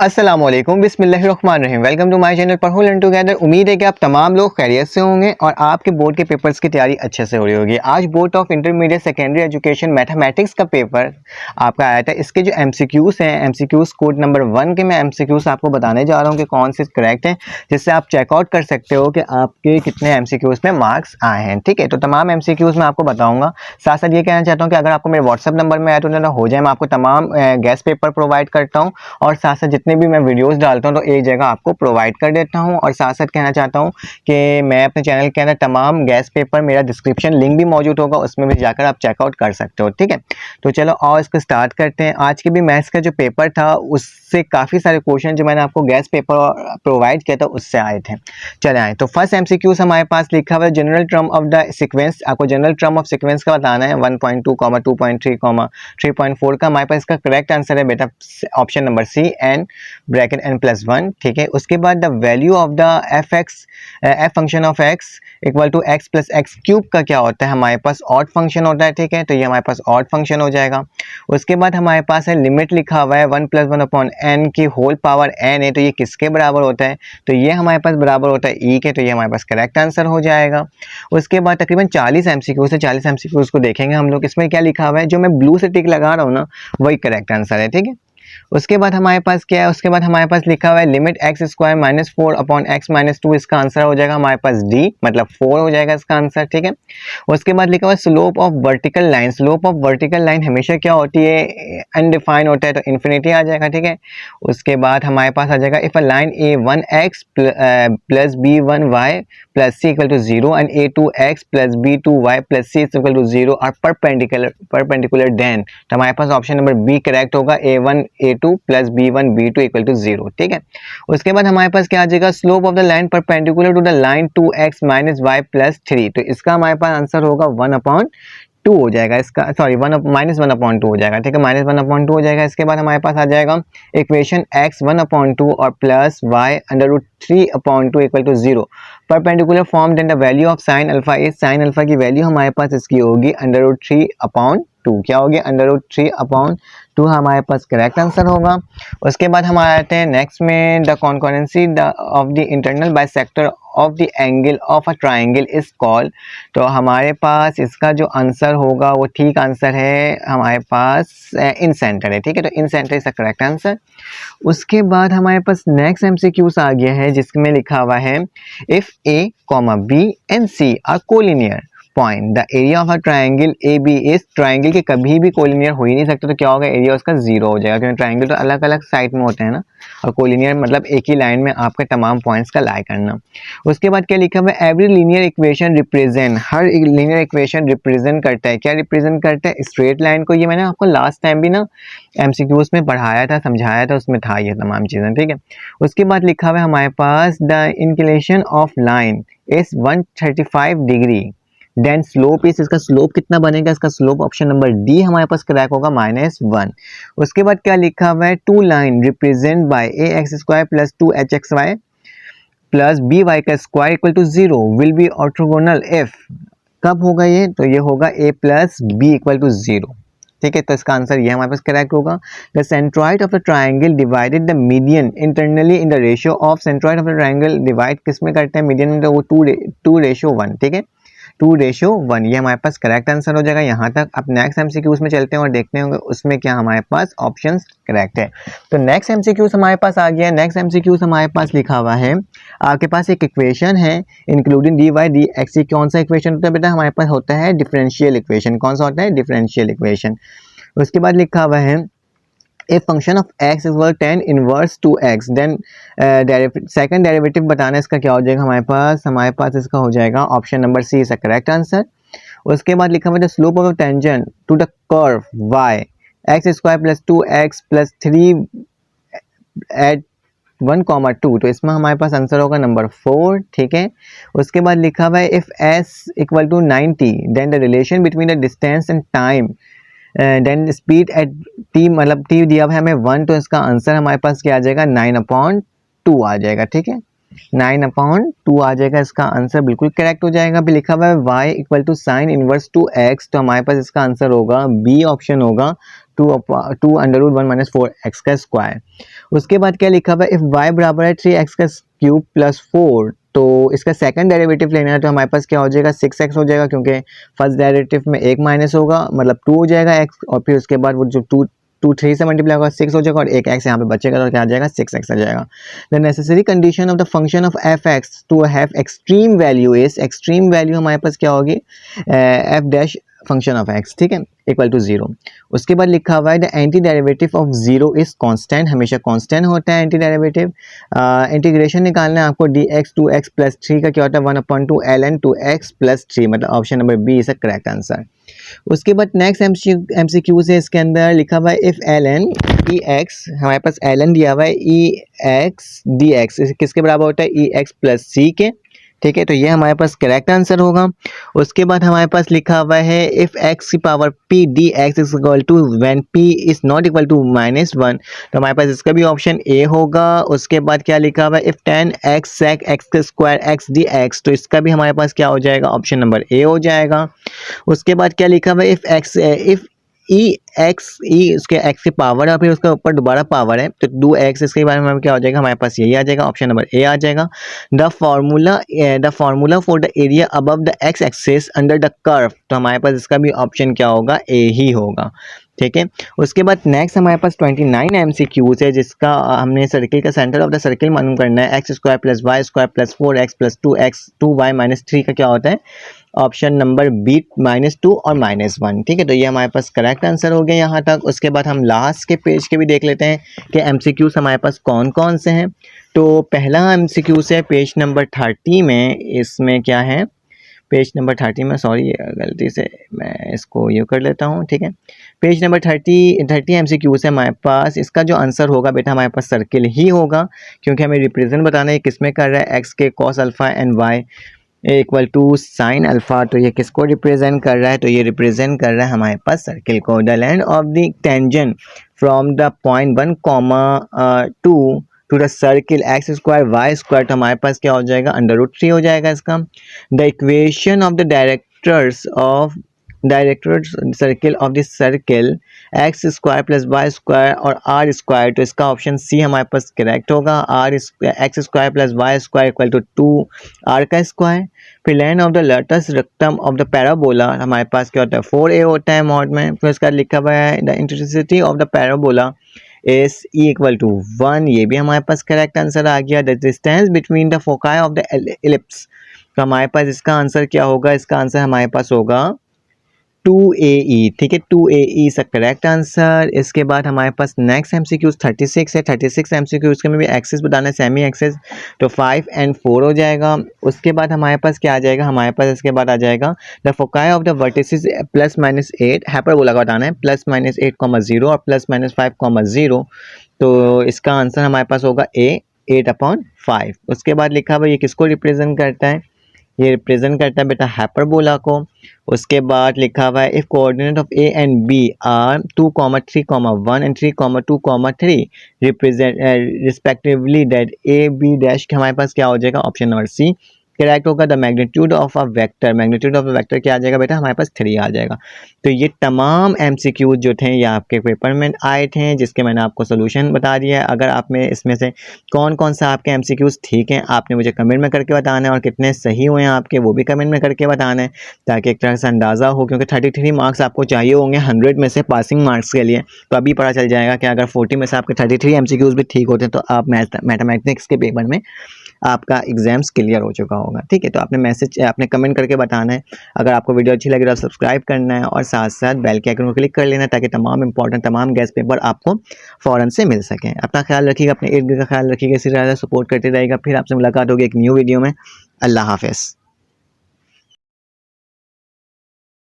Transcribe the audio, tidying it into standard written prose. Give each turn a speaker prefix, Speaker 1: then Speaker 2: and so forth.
Speaker 1: अस्सलामुअलैकुम बिस्मिल्लाहिर्रहमानिर्रहीम। Welcome to my channel पढ़ो लर्न टुगेदर। उम्मीद है कि आप तमाम लोग खैरियत से होंगे और आपके बोर्ड के पेपर्स की तैयारी अच्छे से हो रही होगी। आज board of intermediate secondary education mathematics का पेपर आपका आया था। इसके जो एमसीक्यूज़ हैं, एमसीक्यूज़ कोड नंबर 1 के मैं एमसीक्यूज़ आपको बताने जा रहा हूँ कि कौन से करेक्ट हैं, जिससे आप चेकआउट कर सकते हो कि आपके कितने एमसीक्यूज़ में मार्क्स आए हैं। ठीक है, तो तमाम एमसीक्यूज़ मैं आपको बताऊँगा। साथ साथ ये कहना चाहता हूँ कि अगर आपको मेरे व्हाट्सअप नंबर में ऐड हो जाए, मैं आपको तमाम गेस्ट पेपर प्रोवाइड करता हूँ और साथ साथ जितने भी मैं वीडियोस डालता हूँ तो एक जगह आपको प्रोवाइड कर देता हूँ। और साथ साथ कहना चाहता हूँ कि मैं अपने चैनल के अंदर तमाम गेस्ट पेपर, मेरा डिस्क्रिप्शन लिंक भी मौजूद होगा, उसमें भी जाकर आप चेकआउट कर सकते हो। ठीक है, तो चलो और इसको स्टार्ट करते हैं। आज के भी मैथ्स का जो पेपर था उससे काफ़ी सारे क्वेश्चन जो मैंने आपको गेस्ट पेपर प्रोवाइड किया था उससे आए थे। चले आए तो फर्स्ट एमसीक्यूज हमारे पास लिखा हुआ है general term of the sequence. आपको जनरल टर्म ऑफ सीक्वेंस का बताना है 1.2, 2.3, 3.4 का। हमारे पास इसका करेक्ट आंसर है बेटा option number C, N bracket n+1। ठीक है, उसके बाद the value of the F function of x equal to x plus X cube का क्या होता है, हमारे पास ऑड फंक्शन होता है। ठीक है, तो ये हमारे पास ऑड फंक्शन हो जाएगा। उसके बाद हमारे पास है लिमिट लिखा हुआ है 1 + 1 अपॉन n की होल पावर n है, तो ये किसके बराबर होता है, तो ये हमारे पास बराबर होता है e के, तो ये हमारे पास करेक्ट आंसर हो जाएगा। उसके बाद तकरीबन 40 एमसीक्यूज है, 40 एमसीक्यूज को देखेंगे हम लोग। इसमें क्या लिखा हुआ है, जो मैं ब्लू से टिक लगा रहा हूँ ना, वही करेक्ट आंसर है। ठीक है, उसके बाद हमारे पास क्या है, उसके बाद हमारे पास लिखा हुआ है लिमिट x² - 4 अपॉन x-2। इसका आंसर हो जाएगा हमारे पास d, मतलब 4 हो जाएगा इसका आंसर। ठीक है, उसके बाद लिखा हुआ है slope of vertical line. Slope of vertical line हमेशा क्या होती है, अनडिफाइंड होता है, तो इन्फिनिटी आ जाएगा। ठीक है, उसके बाद हमारे पास आ जाएगा if a line a1x plus b1y plus c equal to 0 and a2x plus b2y plus c equal to 0 और परपेंडिकुलर देन, तो हमारे पास ऑप्शन नंबर बी करेक्ट होगा, a1 a2 plus b1 b2 equal to 0। ठीक है, उसके बाद हमारे पास क्या आ जाएगा, slope of the line perpendicular to the line 2x minus y plus 3, तो इसका हमारे पास आंसर होगा 1/2 हो जाएगा इसका, सॉरी -1/2 हो जाएगा। ठीक है, -1/2 हो जाएगा। इसके बाद हमारे पास आ जाएगा इक्वेशन x 1/2 और plus y √3/2 equal to 0 perpendicular form, then the value of sine alpha is, sine alpha की वैल्यू हमारे पास इसकी होगी √3/2। क्या होगी, √3/2 हमारे पास करेक्ट आंसर होगा। उसके बाद हमारे आते हैं नेक्स्ट में, the concurrency of the internal bisector of the angle of a triangle is called, तो हमारे पास इसका जो आंसर होगा वो ठीक आंसर है हमारे पास इन सेंटर है। ठीक है, तो इन सेंटर इसका करेक्ट आंसर। उसके बाद हमारे पास नेक्स्ट एमसीक्यूज आ गया है जिसमें लिखा हुआ है if a, b and c are collinear point the area of a triangle A B is, triangle के कभी भी कोलिनियर हो ही नहीं सकते, तो क्या होगा, एरिया उसका 0 हो जाएगा, क्योंकि ट्राइंगल तो अलग अलग साइड में होते हैं ना, और कोलिनियर मतलब एक ही लाइन में आपके तमाम पॉइंट्स का लाई करना। उसके बाद क्या लिखा हुआ है, एवरी लीनियर इक्वेशन रिप्रेजेंट, हर लीनियर इक्वेशन रिप्रेजेंट करता है, क्या रिप्रेजेंट करता है, स्ट्रेट लाइन को। ये मैंने आपको लास्ट टाइम भी ना एमसीक्यूज में पढ़ाया था, समझाया था, उसमें था ये तमाम चीज़ें। ठीक है, उसके बाद लिखा हुआ है हमारे पास the inclination of line is 135 degree, then slope is, इसका स्लोप कितना बनेगा, इसका स्लोप ऑप्शन नंबर डी हमारे पास करेक्ट होगा -1। उसके बाद क्या लिखा हुआ है, two line represent by ax² plus 2hxy plus by का square equal to 0 will be orthogonal if, कब होगा ये, तो ये होगा a plus b equal to 0। ठीक है, तो इसका आंसर ये हमारे पास करेक्ट होगा। The centroid of the triangle divided the median internally in the ratio of, centroid of the triangle divide किस में करते हैं, मीडियन में, तो वो 2:1। ठीक है, 2:1, ये हमारे पास करेक्ट आंसर हो जाएगा यहाँ तक। अब नेक्स्ट एमसीक्यूज में चलते हैं और देखते होंगे उसमें क्या हमारे पास ऑप्शंस करेक्ट है। तो नेक्स्ट एमसीक्यूज हमारे पास आ गया। नेक्स्ट एमसीक्यूज हमारे पास लिखा हुआ है, आपके पास एक इक्वेशन है इंक्लूडिंग dy/dx, कौन सा इक्वेशन होता है बेटा, हमारे पास होता है डिफरेंशियल इक्वेशन। कौन सा होता है, डिफरेंशियल इक्वेशन। उसके बाद लिखा हुआ है if function of x is equal tan inverse 2x then second derivative बताना, इसका क्या हो जाएगा हमारे पास इसका हो जाएगा option number C is the correct answer. उसके बाद लिखा हुआ है slope of tangent to the curve y x² plus 2x plus 3 at 1,2, तो इसमें हमारे पास आंसर होगा नंबर 4। ठीक है, उसके बाद लिखा हुआ है if s equal to 90 then the relation between the distance and time then speed at t, मतलब t दिया हुआ है हमें 1, तो इसका आंसर हमारे पास क्या आ जाएगा, 9/2 आ जाएगा। ठीक है, 9/2 आ जाएगा, इसका आंसर बिल्कुल करेक्ट हो जाएगा। अभी लिखा हुआ है y equal to sine inverse 2x, तो हमारे पास इसका आंसर होगा बी ऑप्शन होगा two under root 1 minus 4x का स्क्वायर। उसके बाद क्या लिखा हुआ है, इफ़ y बराबर है 3x का क्यूब प्लस 4, तो इसका सेकंड डेरिवेटिव लेना है तो हमारे पास क्या हो जाएगा 6x हो जाएगा, क्योंकि फर्स्ट डेरिवेटिव में एक माइनस होगा मतलब 2 हो जाएगा x, और फिर उसके बाद वो जो 2 3 से मल्टीप्लाई होगा 6 हो जाएगा और एक x यहाँ पे बचेगा तो क्या आ जाएगा 6x आ जाएगा। The necessary condition of the function of f(x) to have extreme value is, extreme value हमारे पास क्या होगी f dash function of x, ठीक है, इक्वल टू 0। उसके बाद लिखा हुआ है the anti derivative of 0 is constant, हमेशा कांस्टेंट होता है एंटी डेरिवेटिव। इंटीग्रेशन निकालना है आपको dx 2x प्लस 3 का क्या होता है 1/2 ln 2x प्लस 3, मतलब option number B is the correct answer. उसके बाद नेक्स्ट MCQ से इसके अंदर लिखा हुआ है इफ ln ex, हमारे पास ln दिया हुआ है ex dx किसके बराबर होता है ex प्लस c के, ठीक है, तो ये हमारे पास करेक्ट आंसर होगा। उसके बाद हमारे पास लिखा हुआ है इफ x की power p dx is equal to when p is not equal to -1, तो हमारे पास इसका भी ऑप्शन ए होगा। उसके बाद क्या लिखा हुआ है if 10x sec x square x dx, तो इसका भी हमारे पास क्या हो जाएगा ऑप्शन नंबर ए हो जाएगा। उसके बाद क्या लिखा हुआ है इफ उसके x की पावर है फिर उसके ऊपर दोबारा पावर है तो 2x, इसके बारे में क्या हो जाएगा हमारे पास यही आ जाएगा, ऑप्शन नंबर ए आ जाएगा। The formula for the area above the x axis under the curve, तो हमारे पास इसका भी ऑप्शन क्या होगा ए ही होगा, ठीक है। उसके बाद नेक्स्ट हमारे पास 29 MCQs है जिसका हमने सर्किल का सेंटर ऑफ द सर्किल मालूम करना है, x square plus Y square plus 4x plus 2y minus 3 का क्या होता है ऑप्शन नंबर बी -2 और -1, ठीक है, तो ये हमारे पास करेक्ट आंसर हो गया यहाँ तक। उसके बाद हम लास्ट के पेज के भी देख लेते हैं कि MCQs हमारे पास कौन कौन से हैं। तो पहला MCQ है पेज नंबर 30 में, इसमें क्या है पेज नंबर 30 में, सॉरी गलती से मैं इसको ये कर लेता हूँ, ठीक है, पेज नंबर 30 MCQ है हमारे पास। इसका जो आंसर होगा बेटा हमारे पास सर्किल ही होगा, क्योंकि हमें रिप्रेजेंट बताना है किस में कर रहा है x के cos alpha and y equal to sine alpha, तो ये किसको रिप्रेजेंट कर रहा है, तो ये रिप्रेजेंट कर रहा है हमारे पास सर्किल को। The length of the tangent from the point 1, 2 to the circle X square Y square, तो हमारे पास क्या हो जाएगा √3 हो जाएगा इसका। The equation of the directors circle of this circle X square plus Y square और आर स्क्वायर, तो इसका ऑप्शन सी हमारे पास करेक्ट होगा। X square plus Y square equal to 2r का स्क्वायर। फिर length of the latus rectum of the parabola, हमारे पास क्या होता है 4a होता है मॉड में। फिर इसका लिखा हुआ है the intensity of the parabola is E equal to 1, ये भी हमारे पास करेक्ट आंसर आ गया। The distance between the foci of the ellipse, तो हमारे पास इसका आंसर क्या होगा, इसका आंसर हमारे पास होगा 2AE, ठीक है, 2AE is the correct answer. इसके बाद हमारे पास नेक्स्ट MCQ 36 है। 36 MCQ उसके में भी एक्सिस बताना है, सेमी एक्सिस, तो 5 और 4 हो जाएगा। उसके बाद हमारे पास क्या आ जाएगा, हमारे पास इसके बाद आ जाएगा the foci of the vertices +-8, hyperbola का बताना है +-8, 0 और +-5, 0, तो इसका आंसर हमारे पास होगा A 8/5। उसके बाद लिखा हुआ ये किसको रिप्रेजेंट करता है, ये रिप्रेजेंट करता है बेटा हाइपरबोला को। उसके बाद लिखा हुआ है if coordinate of A and B are 2, 3, 1 and 3, 2, 3 represent respectively that A B dash हमारे पास क्या हो जाएगा ऑप्शन नंबर सी करेक्ट होगा। The magnitude of a vector, magnitude of a vector क्या आ जाएगा बेटा हमारे पास 3 आ जाएगा। तो ये तमाम MCQ जो थे ये आपके पेपर में आए थे, जिसके मैंने आपको सोल्यूशन बता दिया है। अगर आप में इसमें से कौन कौन सा आपके MCQs ठीक हैं आपने मुझे कमेंट में करके बताना है, और कितने सही हुए हैं आपके वो भी कमेंट में करके बताना है, ताकि एक तरह से अंदाज़ा हो, क्योंकि 33 मार्क्स आपको चाहिए होंगे 100 में से पासिंग मार्क्स के लिए। तो अभी पता चल जाएगा कि अगर 40 में से आपके 33 MCQs भी ठीक होते हैं तो आप मैथमेटिक्स के पेपर में आपका एग्जाम्स क्लियर हो चुका होगा, ठीक है। तो आपने कमेंट करके बताना है। अगर आपको वीडियो अच्छी लगी तो सब्सक्राइब करना है और साथ साथ बेल के आइकन को क्लिक कर लेना, ताकि तमाम इंपॉर्टेंट तमाम गेस्ट पेपर आपको फ़ौरन से मिल सकें। अपना ख्याल रखिएगा, अपने इर्द गिर्द का ख्याल रखिएगा, इसी तरह सपोर्ट करते रहेगा। फिर आपसे मुलाकात होगी एक न्यू वीडियो में। अल्लाह हाफ़िज़।